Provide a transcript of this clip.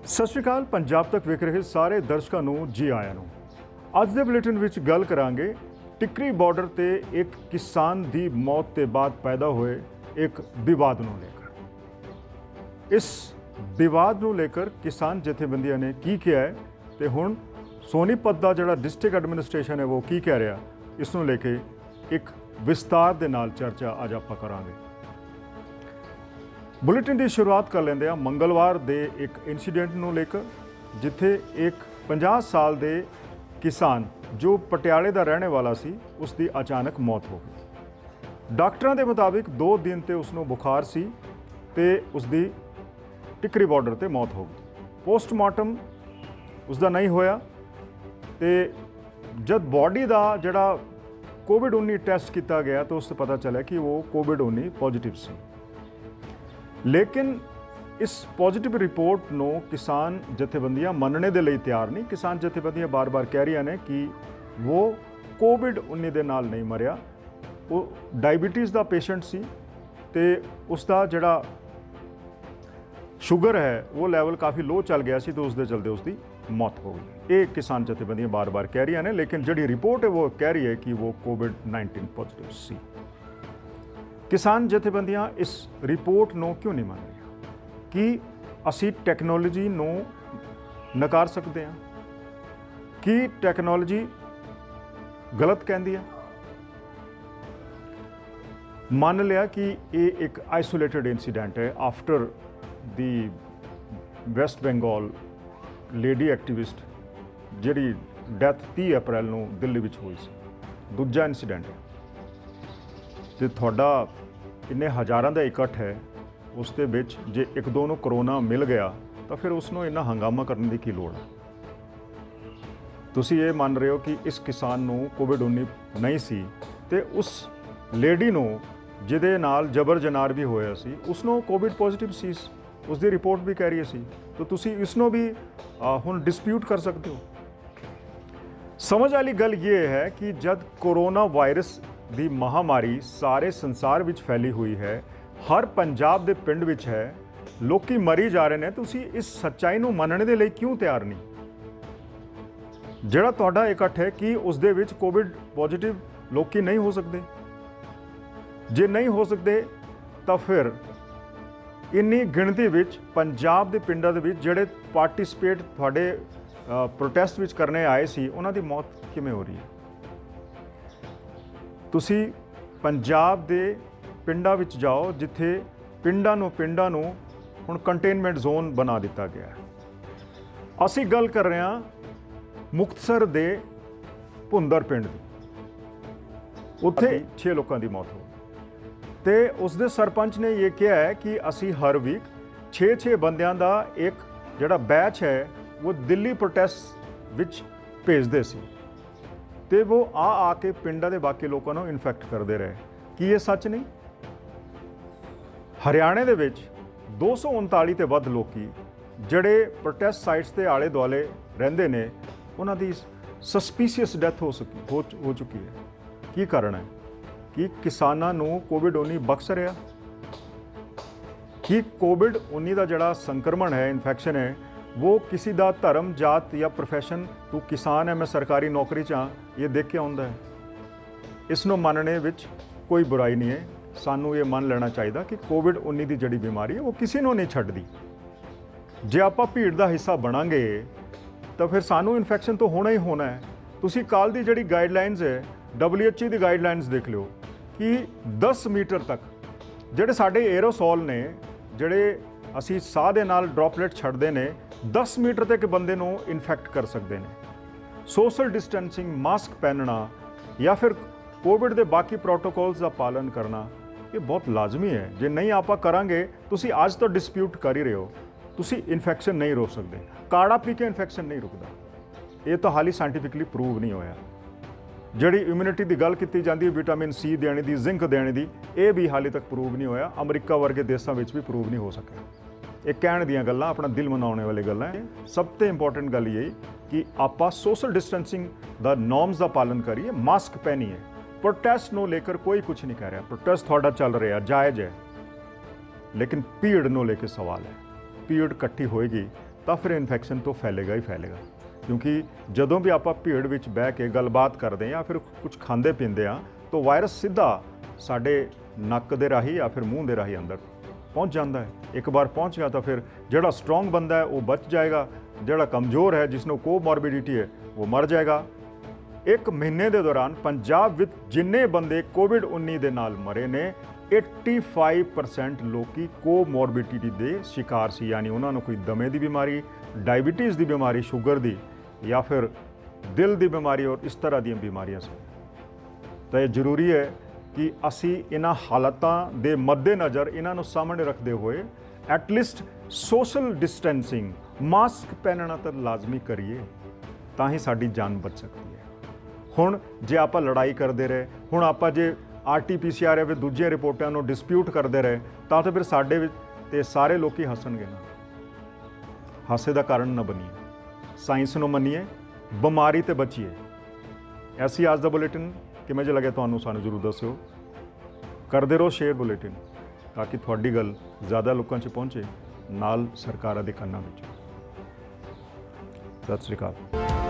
ਸਤਿ ਸ਼੍ਰੀ ਅਕਾਲ। ਪੰਜਾਬ ਤੱਕ ਵੇਖ ਰਹੇ ਸਾਰੇ ਦਰਸ਼ਕਾਂ ਨੂੰ ਜੀ ਆਇਆਂ ਨੂੰ। ਅੱਜ ਦੇ ਬੁਲੇਟਿਨ ਵਿੱਚ ਗੱਲ ਕਰਾਂਗੇ ਟਿੱਕਰੀ ਬਾਰਡਰ ਤੇ ਇੱਕ ਕਿਸਾਨ ਦੀ ਮੌਤ ਤੇ ਬਾਅਦ ਪੈਦਾ ਹੋਏ ਇੱਕ ਵਿਵਾਦ ਨੂੰ लेकर। इस विवाद ਨੂੰ लेकर किसान ਜਥੇਬੰਦੀਆਂ ਨੇ ਕੀ ਕਿਹਾ ਹੈ ਤੇ ਹੁਣ ਸੋਨੀਪਤ ਦਾ ਜਿਹੜਾ ਡਿਸਟ੍ਰਿਕਟ ਐਡਮਿਨਿਸਟ੍ਰੇਸ਼ਨ ਹੈ ਉਹ ਕੀ ਕਹਿ ਰਿਹਾ, ਇਸ ਨੂੰ ਲੈ ਕੇ ਇੱਕ ਵਿਸਤਾਰ ਦੇ ਨਾਲ ਚਰਚਾ ਅੱਜ ਆਪਾਂ ਕਰਾਂਗੇ। बुलेटिन की शुरुआत कर लेंदे आ मंगलवार दे एक इंसीडेंट ਨੂੰ लेकर, जिथे एक 50 साल के किसान जो पटियाले का रहने वाला सी उसकी अचानक मौत हो गई। डॉक्टरों के मुताबिक 2 दिन ते उसनों बुखार सी ते उसकी टिकरी बॉर्डर ते मौत हो गई। पोस्टमार्टम उसका नहीं होया ते जब बॉडी का जिहड़ा कोविड-19 टैसट किया गया तो उससे पता चला कि वो कोविड-19 पॉजिटिव सी। लेकिन इस पॉजिटिव रिपोर्ट ਨੂੰ किसान जथेबंदियां मनने ਦੇ ਲਈ ਤਿਆਰ ਨਹੀਂ। किसान जथेबंदियां बार-बार कह रही ने कि वो कोविड-19 ਦੇ ਨਾਲ नहीं मरिया, वो डायबिटीज़ ਦਾ पेशेंट सी ਤੇ उसका ਜਿਹੜਾ शुगर है वो लैवल काफ़ी लो चल गया सी तो उसके चलते उसकी मौत हो गई। ये किसान जथेबंदियां बार-बार कह रही ने, लेकिन जी रिपोर्ट है वो कह रही है कि वो कोविड-19 पॉजिटिव सी। किसान जथेबंदियां इस रिपोर्ट ਨੂੰ क्यों नहीं मान रही कि ਅਸੀਂ ਟੈਕਨੋਲੋਜੀ ਨੂੰ ਨਕਾਰ ਸਕਦੇ ਹਾਂ, ਕਿ ਟੈਕਨੋਲੋਜੀ ਗਲਤ ਕਹਿੰਦੀ ਹੈ। ਮੰਨ ਲਿਆ ਕਿ ਇਹ ਇੱਕ ਆਈਸੋਲੇਟਡ ਇਨਸੀਡੈਂਟ ਹੈ ਆਫਟਰ ਦੀ ਵੈਸਟ ਬੰਗਾਲ ਲੇਡੀ ਐਕਟਿਵਿਸਟ ਜਿਹੜੀ ਡੈਥ 30 ਅਪ੍ਰੈਲ ਨੂੰ ਦਿੱਲੀ ਵਿੱਚ ਹੋਈ ਸੀ। ਦੂਜਾ ਇਨਸੀਡੈਂਟ ਹੈ ਤੇ ਤੁਹਾਡਾ ਇੰਨੇ ਹਜ਼ਾਰਾਂ ਦਾ ਇਕੱਠ ਹੈ, ਉਸ ਦੇ ਵਿੱਚ ਜੇ ਇੱਕ ਦੋ ਨੂੰ ਕਰੋਨਾ ਮਿਲ ਗਿਆ ਤਾਂ ਫਿਰ ਉਸ ਨੂੰ ਇੰਨਾ ਹੰਗਾਮਾ ਕਰਨ ਦੀ ਕੀ ਲੋੜ ਹੈ। ਤੁਸੀਂ ਇਹ ਮੰਨ ਰਹੇ ਹੋ ਕਿ ਇਸ ਕਿਸਾਨ ਨੂੰ ਕੋਵਿਡ-19 ਨਹੀਂ ਸੀ ਤੇ ਉਸ ਲੇਡੀ ਨੂੰ ਜਿਹਦੇ ਨਾਲ ਜਬਰ ਜਨਾਰ ਵੀ ਹੋਇਆ ਸੀ ਉਸ ਨੂੰ ਕੋਵਿਡ ਪੋਜ਼ਿਟਿਵ ਸੀ, ਉਸ ਦੀ ਰਿਪੋਰਟ ਵੀ ਕਹਿ ਰਹੀ ਸੀ, ਤਾਂ ਤੁਸੀਂ ਇਸ ਨੂੰ ਵੀ ਹੁਣ ਡਿਸਪਿਊਟ ਕਰ ਸਕਦੇ ਹੋ। ਸਮਝ ਵਾਲੀ ਗੱਲ ਇਹ ਹੈ ਕਿ ਜਦ ਕੋਰੋਨਾ ਵਾਇਰਸ ਦੀ ਮਹਾਮਾਰੀ ਸਾਰੇ ਸੰਸਾਰ ਵਿੱਚ ਫੈਲੀ ਹੋਈ ਹੈ, ਹਰ ਪੰਜਾਬ ਦੇ ਪਿੰਡ ਵਿੱਚ ਹੈ, ਲੋਕੀ ਮਰੀ ਜਾ ਰਹੇ ਨੇ, ਤੁਸੀਂ ਇਸ ਸੱਚਾਈ ਨੂੰ ਮੰਨਣ ਦੇ ਲਈ ਕਿਉਂ ਤਿਆਰ ਨਹੀਂ? ਜਿਹੜਾ ਤੁਹਾਡਾ ਇਕੱਠ ਹੈ ਕਿ ਉਸ ਦੇ ਵਿੱਚ ਕੋਵਿਡ ਪੋਜ਼ਿਟਿਵ ਲੋਕੀ ਨਹੀਂ ਹੋ ਸਕਦੇ? ਜੇ ਨਹੀਂ ਹੋ ਸਕਦੇ ਤਾਂ ਫਿਰ ਇੰਨੀ ਗਿਣਤੀ ਵਿੱਚ ਪੰਜਾਬ ਦੇ ਪਿੰਡਾਂ ਦੇ ਵਿੱਚ ਜਿਹੜੇ ਪਾਰਟਿਸਿਪੇਟ ਤੁਹਾਡੇ ਪ੍ਰੋਟੈਸਟ ਵਿੱਚ ਕਰਨੇ ਆਏ ਸੀ ਉਹਨਾਂ ਦੀ ਮੌਤ ਕਿਵੇਂ ਹੋ ਰਹੀ ਹੈ? ਤੁਸੀਂ ਪੰਜਾਬ ਦੇ ਪਿੰਡਾਂ ਵਿੱਚ ਜਾਓ ਜਿੱਥੇ ਪਿੰਡਾਂ ਨੂੰ ਹੁਣ ਕੰਟੇਨਮੈਂਟ ਜ਼ੋਨ ਬਣਾ ਦਿੱਤਾ ਗਿਆ ਹੈ। ਅਸੀਂ ਗੱਲ ਕਰ ਰਹੇ ਹਾਂ ਮੁਕਤਸਰ ਦੇ ਭੁੰਦਰ ਪਿੰਡ ਦੀ, ਉੱਥੇ 6 ਲੋਕਾਂ ਦੀ ਮੌਤ ਹੋ ਗਈ ਤੇ ਉਸ ਦੇ ਸਰਪੰਚ ਨੇ ਇਹ ਕਿਹਾ ਹੈ ਕਿ ਅਸੀਂ ਹਰ ਵੀਕ 6 ਬੰਦਿਆਂ ਦਾ ਇੱਕ ਜਿਹੜਾ ਬੈਚ ਹੈ ਉਹ ਦਿੱਲੀ ਪ੍ਰੋਟੈਸਟ ਵਿੱਚ ਭੇਜਦੇ ਸੀ ਤੇ ਉਹ ਆ ਕੇ ਪਿੰਡਾਂ ਦੇ ਬਾਕੀ ਲੋਕਾਂ ਨੂੰ ਇਨਫੈਕਟ ਕਰਦੇ ਰਹੇ। ਕੀ ਇਹ ਸੱਚ ਨਹੀਂ? ਹਰਿਆਣੇ ਦੇ ਵਿੱਚ 239 ਤੇ ਵੱਧ ਲੋਕੀ ਜਿਹੜੇ ਪ੍ਰੋਟੈਸਟ ਸਾਈਟਸ ਦੇ ਆਲੇ ਦੁਆਲੇ ਰਹਿੰਦੇ ਨੇ ਉਹਨਾਂ ਦੀ ਸਸਪੀਸ਼ੀਅਸ ਡੈਥ ਹੋ ਚੁੱਕੀ ਹੈ। ਕੀ ਕਾਰਨ ਹੈ? ਕਿ ਕਿਸਾਨਾਂ ਨੂੰ ਕੋਵਿਡ-19 ਬਖਸ਼ ਰਿਹਾ? ਕਿ ਕੋਵਿਡ-19 ਦਾ ਜਿਹੜਾ ਸੰਕਰਮਣ ਹੈ, ਇਨਫੈਕਸ਼ਨ ਹੈ, वो किसी ਦਾ ਧਰਮ, ਜਾਤ ਜਾਂ ਪ੍ਰੋਫੈਸ਼ਨ, ਤੂੰ ਕਿਸਾਨ ਹੈ ਮੈਂ ਸਰਕਾਰੀ ਨੌਕਰੀ 'ਚ ਹਾਂ, ਇਹ ਦੇਖ ਕੇ ਆਉਂਦਾ ਹੈ। ਇਸ ਨੂੰ ਮੰਨਣੇ ਵਿੱਚ ਕੋਈ ਬੁਰਾਈ ਨਹੀਂ ਹੈ। ਸਾਨੂੰ ਇਹ ਮੰਨ ਲੈਣਾ ਚਾਹੀਦਾ ਕਿ ਕੋਵਿਡ-19 ਦੀ ਜਿਹੜੀ ਬਿਮਾਰੀ ਹੈ ਉਹ ਕਿਸੇ ਨੂੰ ਨਹੀਂ ਛੱਡਦੀ। ਜੇ ਆਪਾਂ ਭੀੜ ਦਾ ਹਿੱਸਾ ਬਣਾਂਗੇ ਤਾਂ ਫਿਰ ਸਾਨੂੰ ਇਨਫੈਕਸ਼ਨ ਤਾਂ ਹੋਣਾ ਹੀ ਹੋਣਾ ਹੈ। ਤੁਸੀਂ ਕੱਲ੍ਹ ਦੀ ਜਿਹੜੀ ਗਾਈਡਲਾਈਨਸ ਹੈ, WHO ਦੀ ਗਾਈਡਲਾਈਨਸ ਦੇਖ ਲਿਓ ਕਿ 10 ਮੀਟਰ ਤੱਕ ਜਿਹੜੇ ਸਾਡੇ 에ਅਰੋਸੋਲ ਨੇ, ਜਿਹੜੇ ਅਸੀਂ ਸਾਹ ਦੇ ਨਾਲ ਡ੍ਰੌਪਲੇਟ ਛੱਡਦੇ ਨੇ, 10 ਮੀਟਰ ਤੱਕ ਬੰਦੇ ਨੂੰ ਇਨਫੈਕਟ ਕਰ ਸਕਦੇ ਨੇ। ਸੋਸ਼ਲ ਡਿਸਟੈਂਸਿੰਗ, ਮਾਸਕ ਪਹਿਨਣਾ ਜਾਂ ਫਿਰ ਕੋਵਿਡ ਦੇ ਬਾਕੀ ਪ੍ਰੋਟੋਕੋਲਸ ਦਾ ਪਾਲਨ ਕਰਨਾ ਇਹ ਬਹੁਤ ਲਾਜ਼ਮੀ ਹੈ। ਜੇ ਨਹੀਂ ਆਪਾਂ ਕਰਾਂਗੇ, ਤੁਸੀਂ ਅੱਜ ਤੋਂ ਡਿਸਪਿਊਟ ਕਰ ਹੀ ਰਹੇ ਹੋ, ਤੁਸੀਂ ਇਨਫੈਕਸ਼ਨ ਨਹੀਂ ਰੋਕ ਸਕਦੇ। ਕਾੜਾ ਪੀ ਕੇ ਇਨਫੈਕਸ਼ਨ ਨਹੀਂ ਰੁਕਦਾ, ਇਹ ਤਾਂ ਹਾਲੀ ਸਾਇੰਟੀਫਿਕਲੀ ਪ੍ਰੂਵ ਨਹੀਂ ਹੋਇਆ। ਜਿਹੜੀ ਇਮਿਊਨਿਟੀ ਦੀ ਗੱਲ ਕੀਤੀ ਜਾਂਦੀ ਹੈ, ਵਿਟਾਮਿਨ ਸੀ ਦੇਣੇ ਦੀ, ਜ਼ਿੰਕ ਦੇਣੇ ਦੀ, ਇਹ ਵੀ ਹਾਲੇ ਤੱਕ ਪ੍ਰੂਵ ਨਹੀਂ ਹੋਇਆ। ਅਮਰੀਕਾ ਵਰਗੇ ਦੇਸ਼ਾਂ ਵਿੱਚ ਵੀ ਪ੍ਰੂਵ ਨਹੀਂ ਹੋ ਸਕਿਆ। ਇਹ ਕਹਿਣ ਦੀਆਂ ਗੱਲਾਂ, ਆਪਣਾ ਦਿਲ ਮਨਾਉਣੇ ਵਾਲੀ ਗੱਲਾਂ ਹੈ। ਸਭ ਤੋਂ ਇੰਪੋਰਟੈਂਟ ਗੱਲ ਇਹ ਕਿ ਆਪਾਂ ਸੋਸ਼ਲ ਡਿਸਟੈਂਸਿੰਗ ਦਾ ਨੋਰਮਸ ਦਾ ਪਾਲਨ ਕਰੀਏ, ਮਾਸਕ ਪਹਿਨੀਏ। ਪ੍ਰੋਟੈਸਟ ਨੂੰ ਲੈ ਕੇ ਕੋਈ ਕੁਝ ਨਹੀਂ ਕਹਿ ਰਿਹਾ। ਪ੍ਰੋਟੈਸਟ ਤੁਹਾਡਾ ਚੱਲ ਰਿਹਾ, ਜਾਇਜ਼ ਹੈ, लेकिन भीड़ ਨੂੰ ਲੈ ਕੇ सवाल है। भीड़ इकट्ठी होएगी ਤਾਂ ਫਿਰ ਇਨਫੈਕਸ਼ਨ ਤੋਂ ਫੈਲੇਗਾ ਹੀ ਫੈਲੇਗਾ। ਕਿਉਂਕਿ ਜਦੋਂ ਵੀ ਆਪਾਂ ਭੀੜ ਵਿੱਚ ਬਹਿ ਕੇ ਗੱਲਬਾਤ ਕਰਦੇ ਹਾਂ, ਫਿਰ ਕੁਝ ਖਾਂਦੇ ਪੀਂਦੇ ਹਾਂ, ਤਾਂ ਵਾਇਰਸ ਸਿੱਧਾ ਸਾਡੇ ਨੱਕ ਦੇ ਰਾਹੀਂ ਜਾਂ ਫਿਰ ਮੂੰਹ ਦੇ ਰਾਹੀਂ ਅੰਦਰ ਪਹੁੰਚ ਜਾਂਦਾ ਹੈ। ਇੱਕ ਵਾਰ ਪਹੁੰਚ ਗਿਆ ਤਾਂ ਫਿਰ ਜਿਹੜਾ ਸਟਰੋਂਗ ਬੰਦਾ ਹੈ ਉਹ ਬਚ ਜਾਏਗਾ, ਜਿਹੜਾ ਕਮਜ਼ੋਰ ਹੈ, ਜਿਸ ਨੂੰ ਕੋਮੋਰਬਿਡਿਟੀ ਹੈ, ਉਹ ਮਰ ਜਾਏਗਾ। ਇੱਕ ਮਹੀਨੇ ਦੇ ਦੌਰਾਨ ਪੰਜਾਬ ਵਿੱਚ ਜਿੰਨੇ ਬੰਦੇ ਕੋਵਿਡ-19 ਦੇ ਨਾਲ ਮਰੇ ਨੇ, 85% ਲੋਕੀ ਕੋਮੋਰਬਿਡਿਟੀ ਦੇ ਸ਼ਿਕਾਰ ਸੀ, ਯਾਨੀ ਉਹਨਾਂ ਨੂੰ ਕੋਈ ਦਮੇ ਦੀ ਬਿਮਾਰੀ, ਡਾਇਬੀਟੀਜ਼ ਦੀ ਬਿਮਾਰੀ, ਸ਼ੂਗਰ ਦੀ ਜਾਂ ਫਿਰ ਦਿਲ ਦੀ ਬਿਮਾਰੀ ਔਰ ਇਸ ਤਰ੍ਹਾਂ ਦੀਆਂ ਬਿਮਾਰੀਆਂ ਸੀ। ਤਾਂ ਇਹ ਜ਼ਰੂਰੀ ਹੈ ਕਿ ਅਸੀਂ ਇਹਨਾਂ ਹਾਲਾਤਾਂ ਦੇ ਮੱਦੇਨਜ਼ਰ ਇਹਨਾਂ ਨੂੰ ਸਾਹਮਣੇ ਰੱਖਦੇ ਹੋਏ ਐਟਲੀਸਟ ਸੋਸ਼ਲ ਡਿਸਟੈਂਸਿੰਗ, ਮਾਸਕ ਪਹਿਨਣਾ ਤਾਂ ਲਾਜ਼ਮੀ ਕਰੀਏ, ਤਾਂ ਹੀ ਸਾਡੀ ਜਾਨ ਬਚ ਸਕਦੀ ਹੈ। ਹੁਣ ਜੇ ਆਪਾਂ ਲੜਾਈ ਕਰਦੇ ਰਹੇ, ਹੁਣ ਆਪਾਂ ਜੇ RT-PCR ਜਾਂ ਫਿਰ ਦੂਜੀਆਂ ਰਿਪੋਰਟਾਂ ਨੂੰ ਡਿਸਪਿਊਟ ਕਰਦੇ ਰਹੇ, ਤਾਂ ਫਿਰ ਸਾਡੇ ਵਿੱਚ ਤੇ ਸਾਰੇ ਲੋਕੀ ਹੱਸਣਗੇ ਨਾ। ਹਾਸੇ ਦਾ ਕਾਰਨ ਨਾ ਬਣੀਏ, ਸਾਇੰਸ ਨੂੰ ਮੰਨੀਏ, ਬਿਮਾਰੀ ਤੇ ਬਚੀਏ। ਐਸੀ ਅੱਜ ਦਾ ਬੁਲੇਟਿਨ ਕਿਵੇਂ ਜਿਹਾ ਲੱਗਿਆ ਤੁਹਾਨੂੰ, ਸਾਨੂੰ ਜ਼ਰੂਰ ਦੱਸਿਓ। ਕਰਦੇ ਰਹੋ ਸ਼ੇਅਰ ਬੁਲੇਟਿਨ, ਤਾਂ ਕਿ ਤੁਹਾਡੀ ਗੱਲ ਜ਼ਿਆਦਾ ਲੋਕਾਂ 'ਚ ਪਹੁੰਚੇ, ਨਾਲ ਸਰਕਾਰਾਂ ਦੇ ਕੰਨਾਂ ਵਿੱਚ। ਸਤਿ ਸ਼੍ਰੀ ਅਕਾਲ।